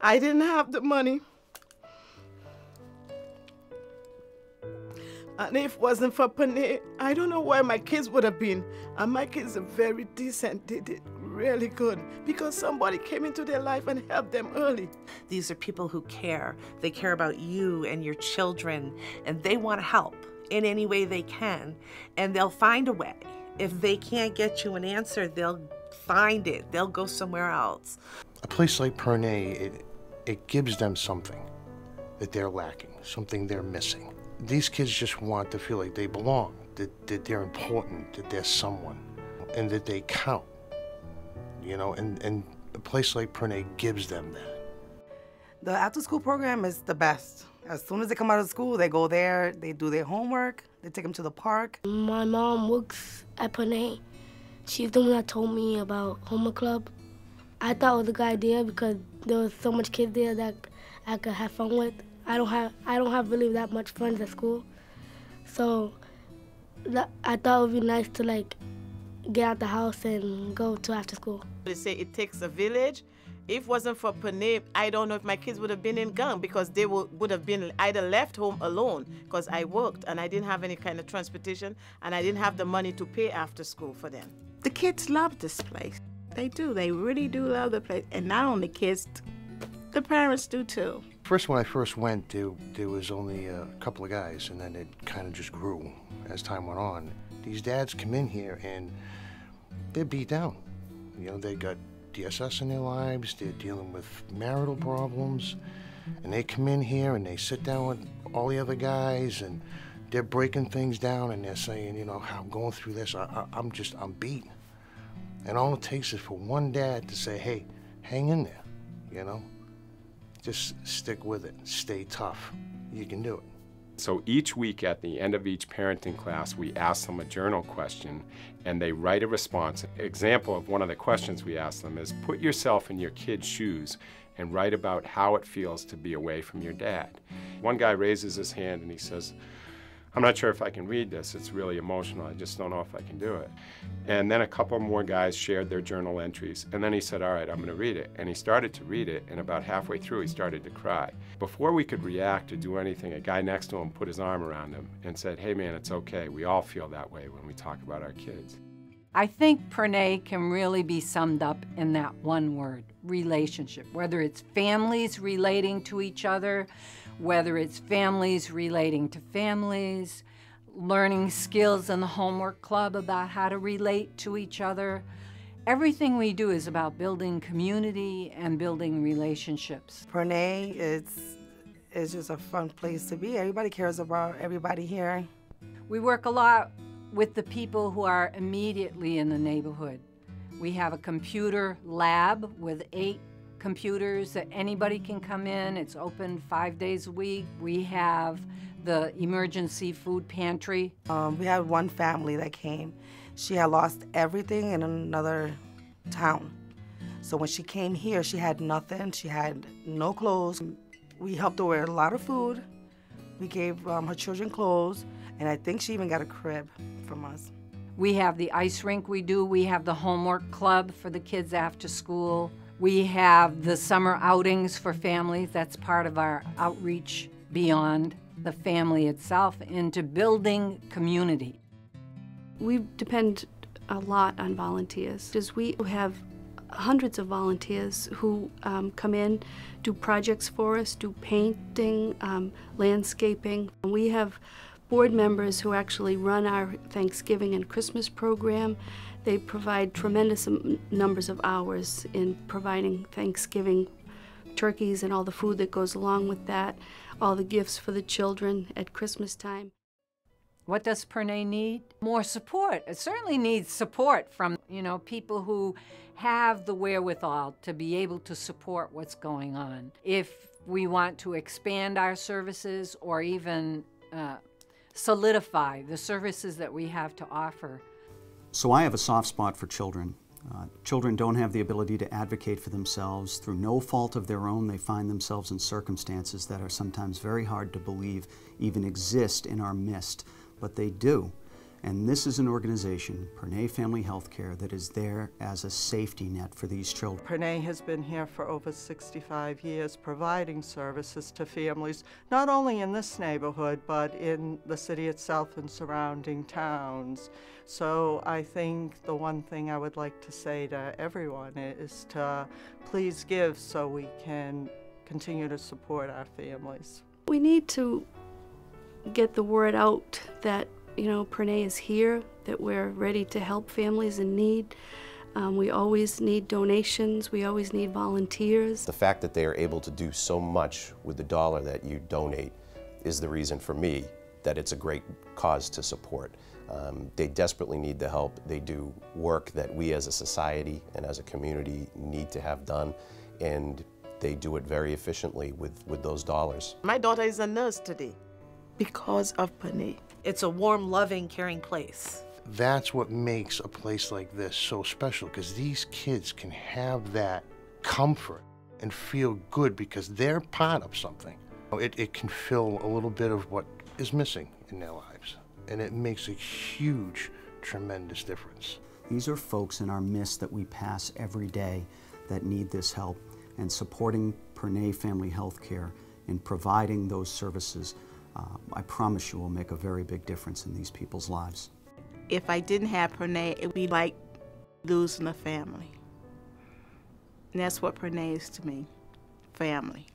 I didn't have the money. And if it wasn't for Pernet, I don't know where my kids would have been. And my kids are very decent. They did really good because somebody came into their life and helped them early. These are people who care. They care about you and your children, and they want to help in any way they can, and they'll find a way. If they can't get you an answer, they'll find it. They'll go somewhere else. A place like Pernet, it gives them something that they're lacking, something they're missing. These kids just want to feel like they belong, that they're important, that they're someone, and that they count, you know, and a place like Pernet gives them that. The after-school program is the best. As soon as they come out of school, they go there, they do their homework, they take them to the park. My mom works at Pernet. She's the one that told me about homework club. I thought it was a good idea because there was so much kids there that I could have fun with. I don't have really that much friends at school, so I thought it would be nice to like get out the house and go to after school. They say it takes a village. If it wasn't for Pernet, I don't know if my kids would have been in gang because they would have been either left home alone because I worked and I didn't have any kind of transportation and I didn't have the money to pay after school for them. The kids love this place. They do. They really do love the place. And not only kids, the parents do too. First, when I first went, there was only a couple of guys, and then it kind of just grew as time went on. These dads come in here and they're beat down. You know, they got DSS in their lives, they're dealing with marital problems, and they come in here and they sit down with all the other guys and they're breaking things down and they're saying, you know, how I'm going through this, I'm beat. And all it takes is for one dad to say, hey, hang in there, you know? Just stick with it, stay tough, you can do it. So each week at the end of each parenting class, we ask them a journal question and they write a response. An example of one of the questions we ask them is put yourself in your kid's shoes and write about how it feels to be away from your dad. One guy raises his hand and he says, I'm not sure if I can read this, it's really emotional, I just don't know if I can do it. And then a couple more guys shared their journal entries, and then he said, all right, I'm gonna read it. And he started to read it, and about halfway through he started to cry. Before we could react or do anything, a guy next to him put his arm around him and said, hey man, it's okay, we all feel that way when we talk about our kids. I think Pernet can really be summed up in that one word, relationship, whether it's families relating to each other, whether it's families relating to families, learning skills in the homework club about how to relate to each other. Everything we do is about building community and building relationships. Pernet is just a fun place to be. Everybody cares about everybody here. We work a lot with the people who are immediately in the neighborhood. We have a computer lab with 8 computers that anybody can come in. It's open 5 days a week. We have the emergency food pantry. We had one family that came. She had lost everything in another town. So when she came here, she had nothing. She had no clothes. We helped her with a lot of food. We gave her children clothes, and I think she even got a crib from us. We have the ice rink we do. We have the homework club for the kids after school. We have the summer outings for families. That's part of our outreach beyond the family itself into building community. We depend a lot on volunteers because we have hundreds of volunteers who come in, do projects for us, do painting, landscaping. We have board members who actually run our Thanksgiving and Christmas program. They provide tremendous numbers of hours in providing Thanksgiving turkeys and all the food that goes along with that, all the gifts for the children at Christmas time. What does Pernet need? More support. It certainly needs support from, people who have the wherewithal to be able to support what's going on. If we want to expand our services or even solidify the services that we have to offer. So I have a soft spot for children. Children don't have the ability to advocate for themselves. Through no fault of their own, they find themselves in circumstances that are sometimes very hard to believe even exist in our midst, but they do. And this is an organization, Pernet Family Health Care, that is there as a safety net for these children. Pernet has been here for over 65 years providing services to families, not only in this neighborhood, but in the city itself and surrounding towns. So I think the one thing I would like to say to everyone is to please give so we can continue to support our families. We need to get the word out that, you know, Pernet is here, that we're ready to help families in need. We always need donations. We always need volunteers. The fact that they are able to do so much with the dollar that you donate is the reason for me that it's a great cause to support. They desperately need the help. They do work that we as a society and as a community need to have done, and they do it very efficiently with those dollars. My daughter is a nurse today because of Pernet. It's a warm, loving, caring place. That's what makes a place like this so special, because these kids can have that comfort and feel good because they're part of something. It can fill a little bit of what is missing in their lives, and it makes a huge, tremendous difference. These are folks in our midst that we pass every day that need this help, and supporting Pernet Family Health Care in providing those services, I promise you will make a very big difference in these people's lives. If I didn't have Pernet, it would be like losing a family. And that's what Pernet is to me, family.